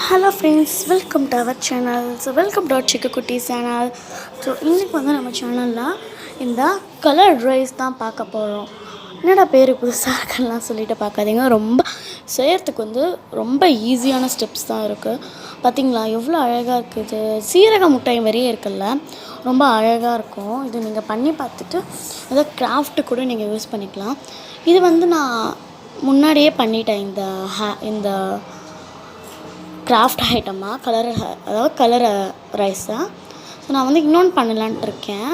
Hello friends, welcome to our channel. Welcome to Chikkukutti channel. இன்றைக்கி நம்ம சேனலில் இந்த கலர் ரைஸ் தான் பார்க்க போகிறோம். என்னடா பேர் புதுசாக இருக்குலாம் சொல்லிட்டு பார்க்காதீங்க. ரொம்ப செய்கிறதுக்கு ரொம்ப ஈஸியான ஸ்டெப்ஸ் தான் இருக்குது. பார்த்திங்களா எவ்வளோ அழகாக இருக்குது. சீரக முட்டாய் மாதிரியே இருக்குல்ல, ரொம்ப அழகாக இருக்கும். இது நீங்கள் பண்ணி பார்த்துட்டு ஏதோ கிராஃப்ட்டு கூட நீங்கள் யூஸ் பண்ணிக்கலாம். இது நான் முன்னாடியே பண்ணிட்டேன். இந்த கிராஃப்ட் ஐட்டமாக கலர் ரைஸை. நான் இன்னொன்று பண்ணலான்ட்டு இருக்கேன்.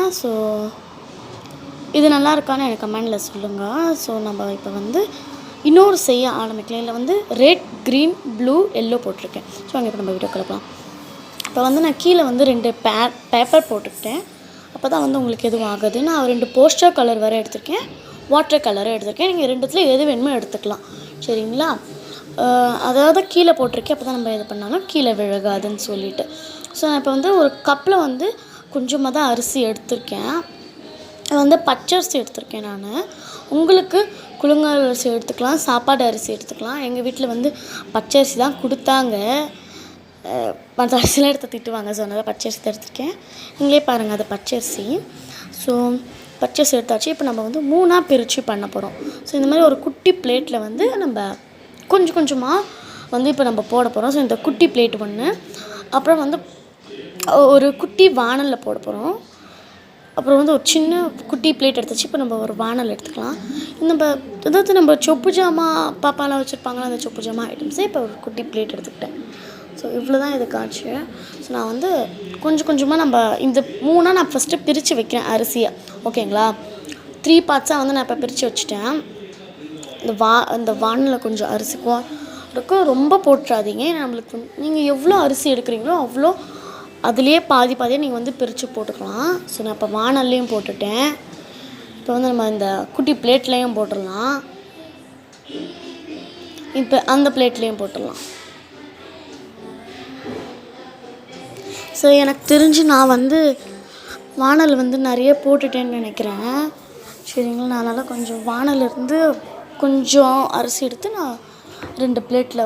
இது நல்லா இருக்கான்னு எனக்கு கமெண்டில் சொல்லுங்கள். நம்ம இப்போ இன்னொரு செய்ய ஆரம்பிக்கலாம். இதில் ரெட், க்ரீன், ப்ளூ, எல்லோ போட்டிருக்கேன். அங்கே இப்போ நம்ம வீடியோ கலக்கலாம். இப்போ நான் கீழே 2 பேப்பர் போட்டுக்கிட்டேன். அப்போ தான் உங்களுக்கு எதுவும் ஆகுது. நான் 2 போஸ்டர் கலர் வேறு எடுத்திருக்கேன், வாட்டர் கலரும் எடுத்திருக்கேன். நீங்கள் 2த்துல எது வேணுமோ எடுத்துக்கலாம், சரிங்களா? அதாவது கீழே போட்டிருக்கேன், அப்போ தான் நம்ம இது பண்ணாலும் கீழே விழுகாதுன்னு சொல்லிட்டு. நான் இப்போ ஒரு கப்பில் கொஞ்சமாக தான் அரிசி எடுத்திருக்கேன். பச்சரிசி எடுத்திருக்கேன் நான். உங்களுக்கு குழுங்கல் அரிசி எடுத்துக்கலாம், சாப்பாடு அரிசி எடுத்துக்கலாம். எங்கள் வீட்டில் பச்சரிசி தான் கொடுத்தாங்க. மற்ற அரிசிலாம் எடுத்து திட்டுவாங்க. அதனால் பச்சரிசி தான் எடுத்திருக்கேன். நீங்களே பாருங்கள், அது பச்சரிசி. பச்சரிசி எடுத்தாச்சு. இப்போ நம்ம 3ஆக பிரித்து பண்ண போகிறோம். இந்த மாதிரி ஒரு குட்டி பிளேட்டில் நம்ம கொஞ்சம் கொஞ்சமாக இப்போ நம்ம போட போகிறோம். இந்த குட்டி பிளேட் ஒன்று, அப்புறம் ஒரு குட்டி வானலில் போட போகிறோம். அப்புறம் ஒரு சின்ன குட்டி பிளேட் எடுத்துச்சு. இப்போ நம்ம ஒரு வானல் எடுத்துக்கலாம். நம்ம சொப்பு ஜாமா பாப்பாலாம் வச்சுருப்பாங்களா, அந்த சொப்பு ஜாமா ஐட்டம்ஸே இப்போ ஒரு குட்டி பிளேட் எடுத்துக்கிட்டேன். இவ்வளோ தான் இது காய்ச்சி. நான் கொஞ்சம் கொஞ்சமாக நம்ம இந்த 3ஆக நான் ஃபஸ்ட்டு பிரித்து வைக்கிறேன் அரிசியை, ஓகேங்களா? 3 பார்ட்ஸாக நான் இப்போ பிரித்து வச்சுட்டேன். இந்த வானலில் கொஞ்சம் அரிசிக்கும் ரொம்ப போட்டுறாதீங்க. நம்மளுக்கு நீங்கள் எவ்வளோ அரிசி எடுக்கிறீங்களோ அவ்வளோ அதுலேயே பாதியாக நீங்கள் பிரித்து போட்டுக்கலாம். நான் இப்போ வானல்லையும் போட்டுட்டேன். இப்போ நம்ம இந்த குட்டி பிளேட்லேயும் போட்டுடலாம். இப்போ அந்த பிளேட்லேயும் போட்டுடலாம். எனக்கு தெரிஞ்சு நான் வானல் நிறைய போட்டுட்டேன்னு நினைக்கிறேன், சரிங்களா? நான் அதனால் கொஞ்சம் வானலிருந்து கொஞ்சம் அரிசி எடுத்து நான் 2 பிளேட்டில்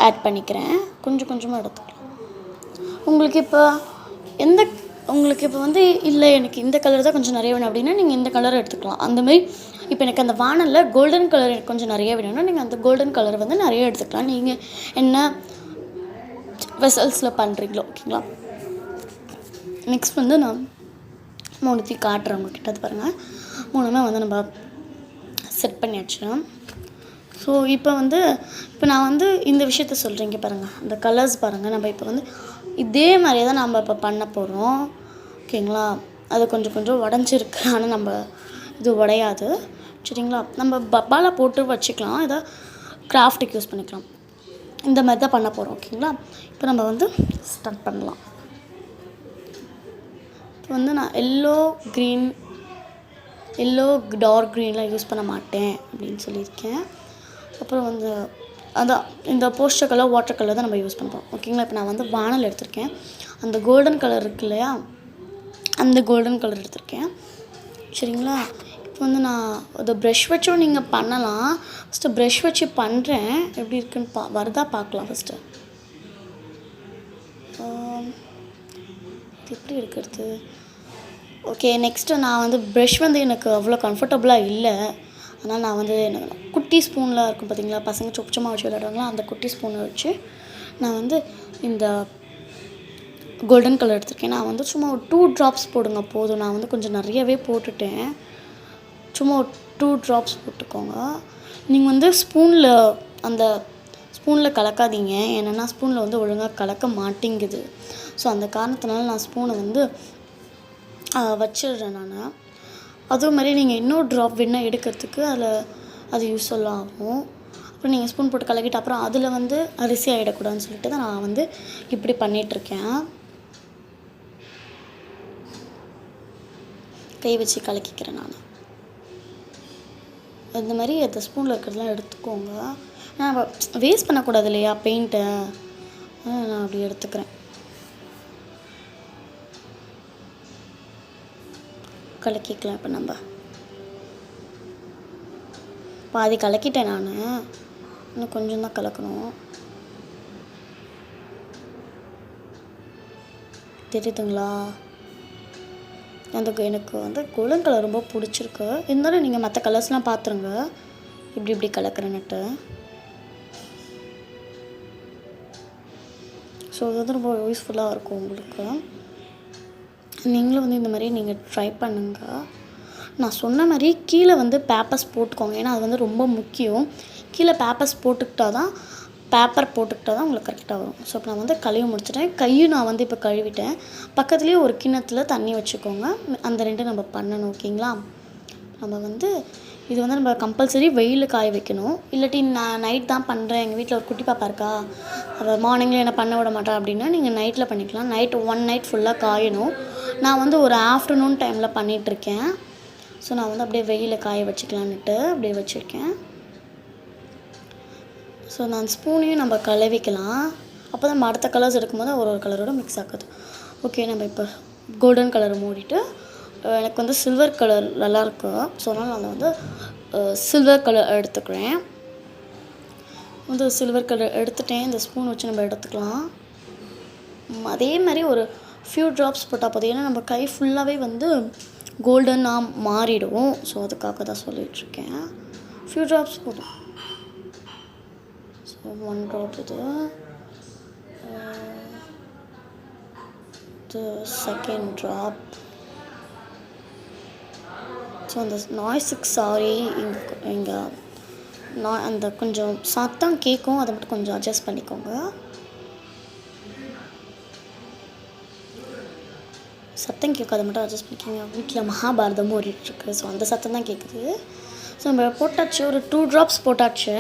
ஆட் பண்ணிக்கிறேன். கொஞ்சம் கொஞ்சமாக எடுத்துக்கலாம். உங்களுக்கு இப்போ இல்லை எனக்கு இந்த கலர் தான் கொஞ்சம் நிறைய வேணும் அப்படின்னா நீங்கள் இந்த கலர் எடுத்துக்கலாம். அந்தமாதிரி இப்போ எனக்கு அந்த வானலில் கோல்டன் கலர் எனக்கு கொஞ்சம் நிறைய வேணும்னா நீங்கள் அந்த கோல்டன் கலர் நிறைய எடுத்துக்கலாம். நீங்கள் என்ன வெசல்ஸில் பண்ணுறீங்களோ, ஓகேங்களா? நெக்ஸ்ட் நான் 3 காட்டுறேன் உங்கள்கிட்ட. அது பாருங்கள், 3மே நம்ம செட் பண்ணியாச்சு. இப்போ நான் இந்த விஷயத்த சொல்கிறேன். இங்கே பாருங்கள், அந்த கலர்ஸ் பாருங்கள். நம்ம இப்போ இதே மாதிரியே தான் நம்ம இப்போ பண்ண போகிறோம், ஓகேங்களா? அது கொஞ்சம் உடஞ்சிருக்கு, ஆனால் நம்ம இது உடையாது, சரிங்களா? நம்ம பப்பாவில் போட்டு வச்சுக்கலாம், இதை கிராஃப்ட்டுக்கு யூஸ் பண்ணிக்கலாம். இந்த மாதிரி தான் பண்ண போகிறோம், ஓகேங்களா? இப்போ நம்ம ஸ்டார்ட் பண்ணலாம். இப்போ நான் எல்லோ டார்க் க்ரீன்லாம் யூஸ் பண்ண மாட்டேன் அப்படின்னு சொல்லியிருக்கேன். அப்புறம் அதான் இந்த போஸ்டர் கலர், வாட்டர் கலர் தான் நம்ம யூஸ் பண்ணுறோம், ஓகேங்களா? இப்போ நான் வானல் எடுத்திருக்கேன். அந்த கோல்டன் கலர் இருக்கு இல்லையா, அந்த கோல்டன் கலர் எடுத்திருக்கேன், சரிங்களா? இப்போ நான் அதை ப்ரஷ் வச்சும் நீங்கள் பண்ணலாம். ஃபஸ்ட்டு ப்ரஷ் வச்சு பண்ணுறேன், எப்படி இருக்குன்னு வருதா பார்க்கலாம் ஃபஸ்ட்டு. எப்படி இருக்கிறது? ஓகே, நெக்ஸ்ட்டு நான் ப்ரஷ் எனக்கு அவ்வளோ கம்ஃபர்டபுளாக இல்லை. அதனால் நான் எனக்கு குட்டி ஸ்பூனில் இருக்கும் பார்த்திங்களா, பசங்க சொச்சமாக வச்சு விளையாடுவாங்களா, அந்த குட்டி ஸ்பூனை வச்சு நான் இந்த கோல்டன் கலர் எடுத்திருக்கேன். நான் சும்மா ஒரு 2 ட்ராப்ஸ் போடுங்க போதும். நான் கொஞ்சம் நிறையவே போட்டுட்டேன். சும்மா ஒரு 2 ட்ராப்ஸ் போட்டுக்கோங்க. நீங்கள் ஸ்பூனில் அந்த ஸ்பூனில் கலக்காதீங்க, ஏன்னா ஸ்பூனில் ஒழுங்காக கலக்க மாட்டேங்குது. அந்த காரணத்தினால நான் ஸ்பூனை வச்சிடுறேன் நான். அதே மாதிரி நீங்கள் இன்னொரு ட்ராப் வேணால் எடுக்கிறதுக்கு அது யூஸ்ஃபுல் ஆகும். அப்புறம் நீங்கள் ஸ்பூன் போட்டு கலக்கிட்டு அப்புறம் அதில் அரிசி ஆகிடக்கூடாதுன்னு சொல்லிட்டு தான் நான் இப்படி பண்ணிகிட்ருக்கேன். கை வச்சு கலக்கிக்கிறேன் நான். இந்த மாதிரி அந்த ஸ்பூனில் இருக்கிறதுலாம் எடுத்துக்கோங்க. நான் வேஸ்ட் பண்ணக்கூடாது இல்லையா பெயிண்ட்டை, நான் அப்படி எடுத்துக்கிறேன். கலக்கிக்கலாம். இப்போ நம்ம பாதி கலக்கிட்டேன் நான், இன்னும் கொஞ்சம் தான் கலக்கணும். தெரியுதுங்களா? எனக்கு வந்து கோல்டன் கலர் ரொம்ப பிடிச்சிருக்கு. இருந்தாலும் நீங்கள் மற்ற கலர்ஸ்லாம் பார்த்துருங்க இப்படி கலக்கிறேன்னுட்டு. ஸோ அது வந்து ரொம்ப யூஸ்ஃபுல்லாக இருக்கும் உங்களுக்கு. நீங்களும் வந்து இந்த மாதிரி நீங்கள் ட்ரை பண்ணுங்கள். நான் சொன்ன மாதிரி கீழே வந்து பேப்பர்ஸ் போட்டுக்கோங்க. ஏன்னா அது வந்து ரொம்ப முக்கியம். கீழே பேப்பர் போட்டுக்கிட்டால் தான் உங்களுக்கு கரெக்டாக வரும். ஸோ இப்போ நான் வந்து கழுவி முடிச்சிட்டேன். கையும் நான் வந்து இப்போ கழுவிட்டேன். பக்கத்துலேயே ஒரு கிண்ணத்தில் தண்ணி வச்சுக்கோங்க. அந்த 2 நம்ம பண்ணணும். ஓகேங்களா? நம்ம வந்து இது வந்து நம்ம கம்பல்சரி வெயிலில் காய வைக்கணும். இல்லாட்டி நான் நைட் தான் பண்ணுறேன், எங்கள் வீட்டில் ஒரு குட்டி பாப்பா இருக்கா, அவள் மார்னிங்கில் என்ன பண்ண விட மாட்டா அப்படின்னா நீங்கள் நைட்டில் பண்ணிக்கலாம். ஒன் நைட் ஃபுல்லாக காயணும். நான் வந்து ஒரு ஆஃப்டர்நூன் டைமில் பண்ணிகிட்ருக்கேன். ஸோ நான் வந்து அப்படியே வெயிலில் காய வச்சுக்கலான்னுட்டு அப்படியே வச்சுருக்கேன். ஸோ நான் ஸ்பூனையும் நம்ம கழுவிக்கலாம். அப்போ தான் நம்ம அடுத்த கலர்ஸ் எடுக்கும்போது ஒரு கலரோட மிக்ஸ் ஆகுது. ஓகே, நம்ம இப்போ கோல்டன் கலரை மூடிட்டு எனக்கு வந்து சில்வர் கலர் நல்லாயிருக்கு. ஸோ அதனால் நான் வந்து சில்வர் கலர் எடுத்துக்கிறேன். வந்து சில்வர் கலர் எடுத்துட்டேன். இந்த ஸ்பூன் வச்சு நம்ம எடுத்துக்கலாம். அதே மாதிரி ஒரு ஃபியூ ட்ராப்ஸ் போட்டால் போதும். ஏன்னா நம்ம கை ஃபுல்லாகவே வந்து கோல்டனாக மாறிடும். ஸோ அதுக்காக தான் சொல்லிகிட்ருக்கேன். ஃபியூ ட்ராப்ஸ் போதும். ஸோ 1 ட்ராப் இது செகண்ட் ட்ராப். ஸோ அந்த நாய்ஸுக்கு சாரி, இங்கே அந்த கொஞ்சம் சத்தம் கேட்கும், அதை மட்டும் கொஞ்சம் அட்ஜஸ்ட் பண்ணிக்கோங்க. சத்தம் கேட்கும், அதை மட்டும் அட்ஜஸ்ட் பண்ணிக்கோங்க. வீட்டில் மகாபாரதமும் ஓடிட்டுருக்கு. ஸோ அந்த சத்தம் தான் கேட்குது. ஸோ நம்ம போட்டாச்சு, ஒரு 2 ட்ராப்ஸ் போட்டாச்சு.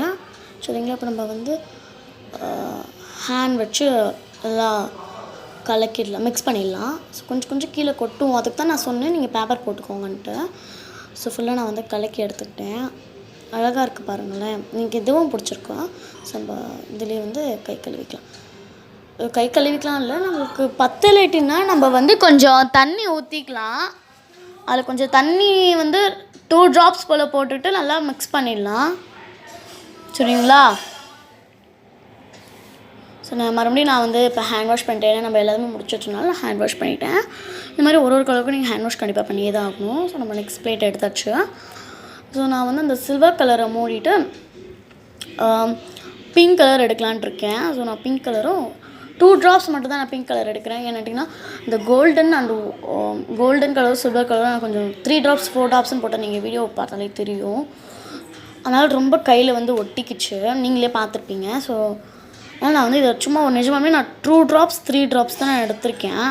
சரிங்களா? இப்போ நம்ம வந்து ஹேண்ட் வச்சு எல்லாம் கலக்கிடலாம், மிக்ஸ் பண்ணிடலாம். ஸோ கொஞ்சம் கீழே கொட்டும். அதுக்கு தான் நான் சொன்னேன் நீங்கள் பேப்பர் போட்டுக்கோங்கன்ட்டு. ஸோ ஃபுல்லாக நான் வந்து கலக்கி எடுத்துக்கிட்டேன். அழகாக இருக்குது பாருங்களேன். நீங்கள் எதுவும் பிடிச்சிருக்கோ. ஸோ நம்ம இதுலேயே வந்து கை கழுவிக்கலாம் இல்லை, நம்மளுக்கு பத்தலைட்டின்னா நம்ம வந்து கொஞ்சம் தண்ணி ஊற்றிக்கலாம். அதில் கொஞ்சம் தண்ணி வந்து 2 ட்ராப்ஸ் போல் போட்டுட்டு நல்லா மிக்ஸ் பண்ணிடலாம். சரிங்களா? ஸோ நான் மறுபடியும் வந்து இப்போ ஹேண்ட் வாஷ் பண்ணிட்டேன். ஏன்னா நம்ம எல்லாருமே முடிச்சு வச்சனால நான் ஹேண்ட் வாஷ் பண்ணிட்டேன். இந்த மாதிரி ஒரு கலருக்கும் நீங்கள் ஹேண்ட் வாஷ் கண்டிப்பாக பண்ணியே தான் ஆகணும். ஸோ நம்ம நெக்ஸ்ட் பிளேட் எடுத்தாச்சு. ஸோ நான் வந்து அந்த சில்வர் கலரை மூடிட்டு பிங்க் கலர் எடுக்கலான்ட்டு இருக்கேன். ஸோ நான் பிங்க் கலரும் 2 ட்ராப்ஸ் மட்டும் தான் நான் பிங்க் கலர் எடுக்கிறேன். ஏன்னாட்டிங்கன்னா இந்த கோல்டன் கலர் சில்வர் கலரும் நான் கொஞ்சம் 3 ட்ராப்ஸ் 4 ட்ராப்ஸ்ன்னு போட்டால் நீங்கள் வீடியோ பார்த்தாலே தெரியும். அதனால் ரொம்ப கையில் வந்து ஒட்டிக்கிச்சு, நீங்களே பார்த்துருப்பீங்க. ஸோ அதனால் நான் வந்து இதை சும்மா நிஜமாவே நான் 2 ட்ராப்ஸ் 3 ட்ராப்ஸ் தான் நான் எடுத்திருக்கேன்.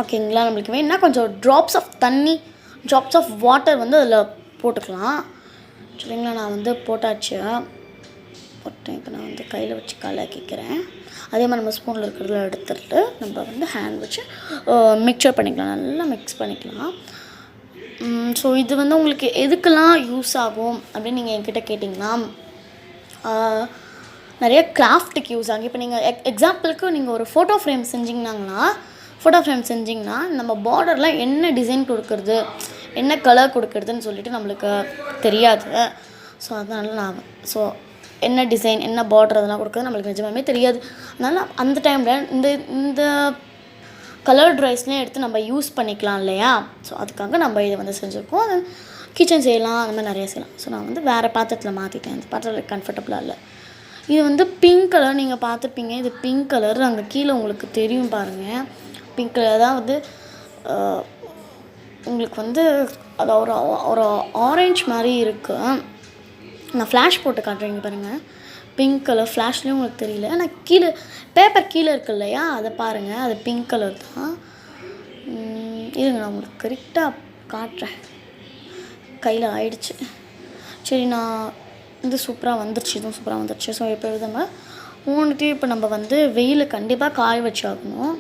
ஓகேங்களா? நம்மளுக்கு வேணுன்னா கொஞ்சம் ட்ராப்ஸ் ஆஃப் வாட்டர் வந்து அதில் போட்டுக்கலாம். சரிங்களா? நான் வந்து போட்டேன். இப்போ நான் வந்து கையில் வச்சு கலக்கிக்கிறேன். அதே மாதிரி நம்ம ஸ்பூனில் இருக்கிறதுல எடுத்துட்டு நம்ம வந்து ஹேண்ட் வச்சு மிக்சர் பண்ணிக்கலாம், நல்லா மிக்ஸ் பண்ணிக்கலாம். ஸோ இது வந்து உங்களுக்கு எதுக்கெல்லாம் யூஸ் ஆகும் அப்படின்னு நீங்கள் என்கிட்ட கேட்டிங்கன்னா, நிறைய கிராஃப்ட்டுக்கு யூஸ் ஆகும். இப்போ நீங்கள் எக்ஸாம்பிளுக்கு நீங்கள் ஒரு ஃபோட்டோ ஃப்ரேம் செஞ்சிங்கன்னா நம்ம பார்டரில் என்ன டிசைன் கொடுக்குறது, என்ன கலர் கொடுக்குறதுன்னு சொல்லிட்டு நம்மளுக்கு தெரியாது. ஸோ அதனால என்ன டிசைன் என்ன பார்டர் அதெல்லாம் கொடுக்குறது நம்மளுக்கு நிஜமாவே தெரியாது. அதனால் அந்த டைமில் இந்த கலர்ட் ரைஸ்லேயும் எடுத்து நம்ம யூஸ் பண்ணிக்கலாம் இல்லையா? ஸோ அதுக்காக நம்ம இதை வந்து செஞ்சுருக்கோம். அது கிச்சன் செய்யலாம், அந்த மாதிரி நிறைய செய்யலாம். ஸோ நான் வந்து வேறு பாத்திரத்தில் மாற்றிட்டேன். அந்த பாத்திரத்தில் கம்ஃபர்டபுளாக இல்லை. இது வந்து பிங்க் கலர், நீங்கள் பார்த்துருப்பீங்க. இது பிங்க் கலர் அங்கே கீழே உங்களுக்கு தெரியும் பாருங்கள். பிங்க் கலர் தான் வந்து உங்களுக்கு வந்து அது ஒரு ஆரஞ்சு மாதிரி இருக்குது. நான் ஃப்ளாஷ் போட்டு காட்டுறேங்க பாருங்கள். பிங்க் கலர் ஃப்ளாஷ்லேயும் உங்களுக்கு தெரியல. ஆனால் பேப்பர் கீழே இருக்கு இல்லையா, அதை பாருங்கள், அது பிங்க் கலர் தான். இருங்க நான் உங்களுக்கு கரெக்டாக காட்டுறேன். கையில் ஆயிடுச்சு. சரி, நான் இது சூப்பராக வந்துருச்சு, இதுவும் சூப்பராக வந்துருச்சு. ஸோ இப்போ எழுதுங்க மூணுத்தையும் இப்போ நம்ம வந்து வெயில் கண்டிப்பாக காய வச்சாகணும்.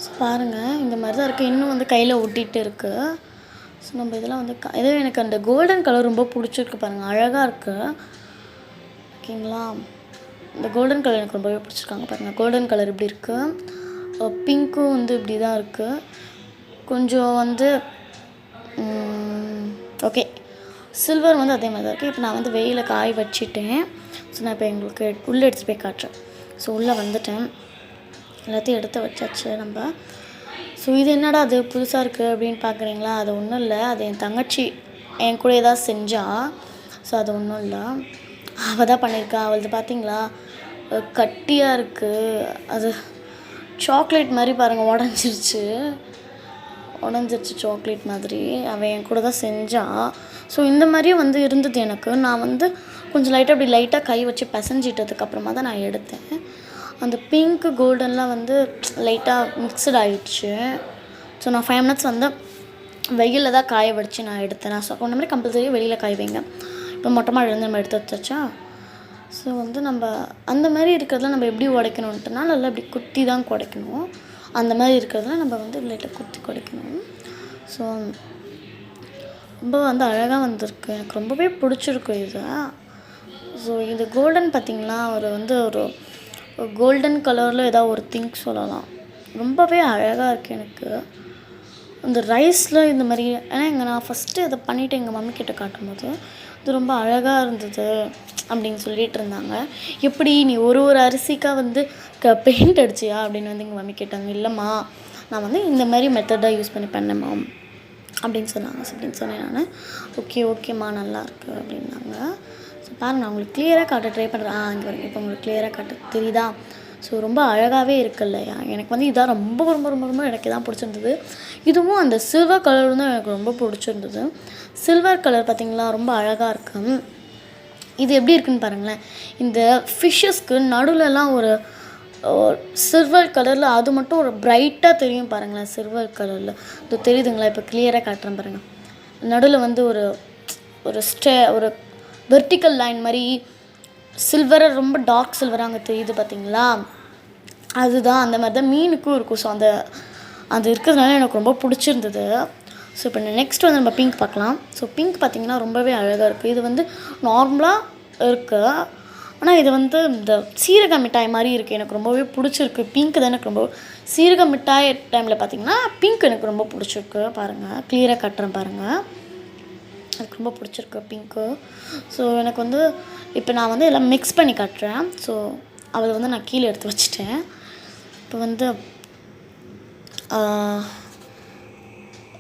ஸோ பாருங்கள், இந்த மாதிரி தான் இருக்குது. இன்னும் வந்து கையில் ஒட்டிகிட்டு இருக்குது. ஸோ நம்ம இதெல்லாம் வந்து இதே எனக்கு அந்த கோல்டன் கலர் ரொம்ப பிடிச்சிருக்கு பாருங்கள், அழகாக இருக்குது. ஓகேங்களா? இந்த கோல்டன் கலர் எனக்கு ரொம்பவே பிடிச்சிருக்காங்க பாருங்கள். கோல்டன் கலர் இப்படி இருக்குது, பிங்க்கும் வந்து இப்படி தான் இருக்குது. கொஞ்சம் வந்து ஓகே, சில்வர் வந்து அதே மாதிரி தான் இருக்குது. இப்போ நான் வந்து வெயிலில் காய வச்சுட்டேன். ஸோ நான் இப்போ எங்களுக்கு உள்ளே எடுத்துகிட்டு போய் காட்டுறேன். ஸோ உள்ளே வந்துட்டேன். எல்லாத்தையும் எடுத்து வச்சாச்சு நம்ம. ஸோ இது என்னடா அது புதுசாக இருக்குது அப்படின்னு பார்க்குறீங்களா? அது ஒன்றும் இல்லை, அது என் தங்கச்சி என் கூட ஏதாவது செஞ்சா. ஸோ அது ஒன்றும் இல்லை, அவள் தான் பண்ணியிருக்கா. அவளது பார்த்தீங்களா கட்டியாக இருக்குது, அது சாக்லேட் மாதிரி பாருங்கள், உடஞ்சிருச்சு சாக்லேட் மாதிரி. அவள் என் கூட தான் செஞ்சாள். ஸோ இந்த மாதிரியும் வந்து இருந்தது எனக்கு. நான் வந்து கொஞ்சம் லைட்டாக கை வச்சு பிசைஞ்சிட்டதுக்கப்புறமா தான் நான் எடுத்தேன். அந்த பிங்க்கு கோல்டன்லாம் வந்து லைட்டாக மிக்சட் ஆகிடுச்சு. ஸோ நான் 5 minutes வந்து வெயிலில் தான் காய வச்சு நான் எடுத்தேன். நான் சொன்ன மாதிரி கம்பல்சரி வெளியில் காய வைங்க. இப்போ மொட்டை மாடிலேருந்து நம்ம எடுத்து வச்சாச்சா. ஸோ வந்து நம்ம அந்த மாதிரி இருக்கிறதுல நம்ம எப்படி உடைக்கணுன்ட்டுனா நல்லா இப்படி குத்தி தான் குடைக்கணும். அந்த மாதிரி இருக்கிறதுல நம்ம வந்து லைட்டாக குத்தி குடைக்கணும். ஸோ ரொம்ப வந்து அழகாக வந்திருக்கு, எனக்கு ரொம்பவே பிடிச்சிருக்கு இது. ஸோ இது கோல்டன் பார்த்திங்களா, ஒரு கோல்டன் கலரில் ஏதாவது ஒரு திங்க் சொல்லலாம். ரொம்பவே அழகாக இருக்குது எனக்கு. இந்த ரைஸில் இந்த மாதிரி, ஏன்னா நான் ஃபஸ்ட்டு இதை பண்ணிவிட்டு எங்கள் மம்மி கிட்ட காட்டும்போது இது ரொம்ப அழகாக இருந்தது அப்படின்னு சொல்லிட்டு இருந்தாங்க. எப்படி நீ ஒரு அரிசிக்காக வந்து பெயிண்ட் அடிச்சியா அப்படின்னு வந்து எங்கள் மம்மி கேட்டாங்க. இல்லைம்மா, நான் வந்து இந்த மாதிரி மெத்தடாக யூஸ் பண்ணி பண்ணேம்மா அப்படின்னு சொன்னாங்க. அப்படின்னு சொன்னேன் நான். ஓகேம்மா நல்லாயிருக்கு அப்படின்னாங்க. ஸோ பாருங்கள், நான் உங்களுக்கு கிளியராக காட்ட ட்ரை பண்ணுறேன். இங்கே வரைக்கும் இப்போ உங்களுக்கு கிளியராக காட்ட தெரியுதா? ஸோ ரொம்ப அழகாகவே இருக்குது இல்லையா? எனக்கு வந்து இதான் ரொம்ப ரொம்ப ரொம்ப ரொம்ப எனக்கு இதான் பிடிச்சிருந்தது. இதுவும் அந்த சில்வர் கலரும் தான் எனக்கு ரொம்ப பிடிச்சிருந்தது. சில்வர் கலர் பார்த்திங்களா ரொம்ப அழகாக இருக்குது. இது எப்படி இருக்குதுன்னு பாருங்களேன். இந்த ஃபிஷ்ஷஸ்க்கு நடுவில்லாம் ஒரு சில்வர் கலரில் அது மட்டும் ஒரு பிரைட்டாக தெரியும் பாருங்களேன். சில்வர் கலரில் இது தெரியுதுங்களா? இப்போ கிளியராக காட்டுறேன் பாருங்கள். நடுவில் வந்து ஒரு வெர்டிக்கல் லைன் மாதிரி சில்வராக ரொம்ப டார்க் சில்வராக அங்கே தெரியுது பார்த்தீங்களா? அதுதான் அந்த மாதிரி தான் மீனுக்கும் இருக்கும். ஸோ அது இருக்கிறதுனால எனக்கு ரொம்ப பிடிச்சிருந்தது. ஸோ இப்போ நெக்ஸ்ட் வந்து நம்ம பிங்க் பார்க்கலாம். ஸோ பிங்க் பார்த்திங்கன்னா ரொம்பவே அழகாக இருக்குது. இது வந்து நார்மலாக இருக்குது, ஆனால் இது வந்து இந்த சீரக மிட்டாய் மாதிரி இருக்குது. எனக்கு ரொம்பவே பிடிச்சிருக்கு. பிங்க் தான் எனக்கு ரொம்ப சீரக மிட்டாய் டைமில் பார்த்திங்கன்னா பிங்க் எனக்கு ரொம்ப பிடிச்சிருக்கு. பாருங்கள், கிளியராக காட்டுறேன் பாருங்கள். எனக்கு ரொம்ப பிடிச்சிருக்கு பிங்க்கு. ஸோ எனக்கு வந்து இப்போ நான் வந்து எல்லாம் மிக்ஸ் பண்ணி காட்டுறேன். ஸோ அதை வந்து நான் கீழே எடுத்து வச்சுட்டேன். இப்போ வந்து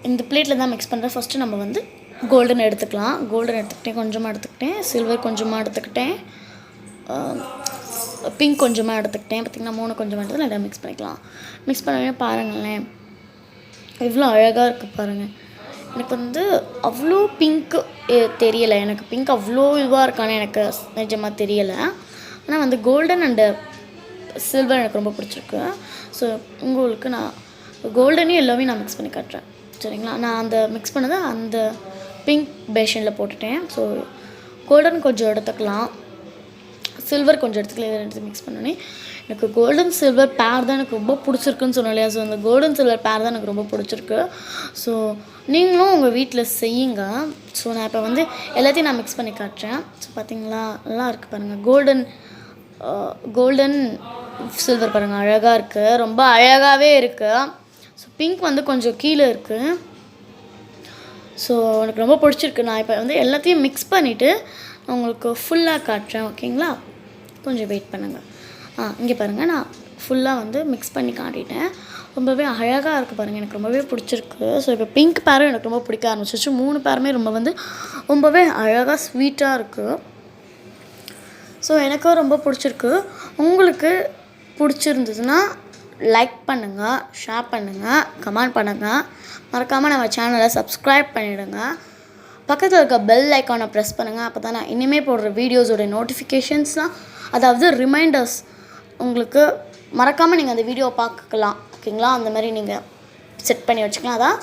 இந்த பிளேட்டில் தான் மிக்ஸ் பண்ணுறேன். ஃபஸ்ட்டு நம்ம வந்து கோல்டன் எடுத்துக்கலாம். கொஞ்சமாக எடுத்துக்கிட்டேன், சில்வர் கொஞ்சமாக எடுத்துக்கிட்டேன், பிங்க் கொஞ்சமாக எடுத்துக்கிட்டேன். பார்த்திங்கன்னா 3 கொஞ்சமாக எடுத்து நல்லா மிக்ஸ் பண்ணிக்கலாம். மிக்ஸ் பண்ணவே பாருங்களேன் எவ்வளோ அழகாக இருக்குது பாருங்கள். எனக்கு வந்து அவ்வளோ பிங்க்கு தெரியலை. எனக்கு பிங்க் அவ்வளோ இதுவாக இருக்கான்னு எனக்கு நிஜமாக தெரியலை. ஆனால் வந்து கோல்டன் அண்டு சில்வர் எனக்கு ரொம்ப பிடிச்சிருக்கு. ஸோ உங்களுக்கு நான் கோல்டனையும் எல்லாமே நான் மிக்ஸ் பண்ணி காட்டுறேன், சரிங்களா? நான் அந்த மிக்ஸ் பண்ணதை அந்த பிங்க் பேஷனில் போட்டுட்டேன். ஸோ கோல்டன் கொஞ்சம் எடுத்துக்கலாம், சில்வர் கொஞ்சம் எடுத்துக்கலாம். இதை எடுத்து மிக்ஸ் பண்ணோன்னே எனக்கு கோல்டன் சில்வர் பேர் தான் எனக்கு ரொம்ப பிடிச்சிருக்குன்னு சொன்னேன் இல்லையா? ஸோ அந்த கோல்டன் சில்வர் பேர் தான் எனக்கு ரொம்ப பிடிச்சிருக்கு. ஸோ நீங்களும் உங்கள் வீட்டில் செய்யுங்க. ஸோ நான் இப்போ வந்து எல்லாத்தையும் நான் மிக்ஸ் பண்ணி காட்டுறேன். ஸோ பார்த்திங்களா நல்லா இருக்குது பாருங்கள். கோல்டன் சில்வர் பாருங்கள் அழகாக இருக்குது, ரொம்ப அழகாகவே இருக்குது. ஸோ பிங்க் வந்து கொஞ்சம் கீழே இருக்குது. ஸோ எனக்கு ரொம்ப பிடிச்சிருக்கு. நான் இப்போ வந்து எல்லாத்தையும் மிக்ஸ் பண்ணிவிட்டு உங்களுக்கு ஃபுல்லாக காட்டுறேன், ஓகேங்களா? கொஞ்சம் வெயிட் பண்ணுங்கள். இங்கே பாருங்கள், நான் ஃபுல்லாக வந்து மிக்ஸ் பண்ணி காட்டிட்டேன். ரொம்பவே அழகாக இருக்குது பாருங்கள், எனக்கு ரொம்பவே பிடிச்சிருக்கு. ஸோ இப்போ பிங்க் பேரும் எனக்கு ரொம்ப பிடிக்க ஆரம்பிச்சிச்சு. 3 பேருமே ரொம்பவே அழகாக ஸ்வீட்டாக இருக்குது. ஸோ எனக்கும் ரொம்ப பிடிச்சிருக்கு. உங்களுக்கு பிடிச்சிருந்ததுன்னா லைக் பண்ணுங்கள், ஷேர் பண்ணுங்கள், கமெண்ட் பண்ணுங்கள். மறக்காமல் நம்ம சேனலை சப்ஸ்கிரைப் பண்ணிவிடுங்க. பக்கத்தில் இருக்க பெல் ஐக்கானை ப்ரெஸ் பண்ணுங்கள். அப்போ தான் நான் இனிமேல் போடுற வீடியோஸோட நோட்டிஃபிகேஷன்ஸ்லாம், அதாவது ரிமைண்டர்ஸ் உங்களுக்கு மறக்காமல் நீங்கள் அந்த வீடியோவை பார்க்கலாம், ஓகேங்களா? அந்த மாதிரி நீங்கள் செட் பண்ணி வச்சுக்கலாம். அதான்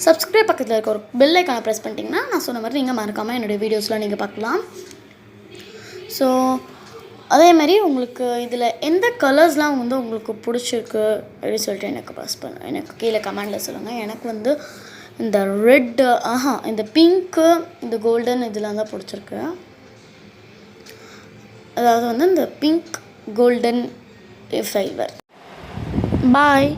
சப்ஸ்கிரைப் பக்கத்தில் இருக்க ஒரு பெல் ஐக்கானை ப்ரெஸ் பண்ணிட்டீங்கன்னா நான் சொன்ன மாதிரி நீங்கள் மறக்காமல் என்னுடைய வீடியோஸ்லாம் நீங்கள் பார்க்கலாம். ஸோ அதே மாதிரி உங்களுக்கு இதில் எந்த கலர்ஸ்லாம் வந்து உங்களுக்கு பிடிச்சிருக்கு அப்படின்னு சொல்லிட்டு எனக்கு கீழே கமெண்டில் சொல்லுங்கள். எனக்கு வந்து இந்த ரெட்டு, இந்த பிங்க்கு, இந்த கோல்டன் இதெல்லாம் தான் பிடிச்சிருக்கு. அதாவது வந்து இந்த பிங்க் கோல்டன் ஃபைவர். பாய்.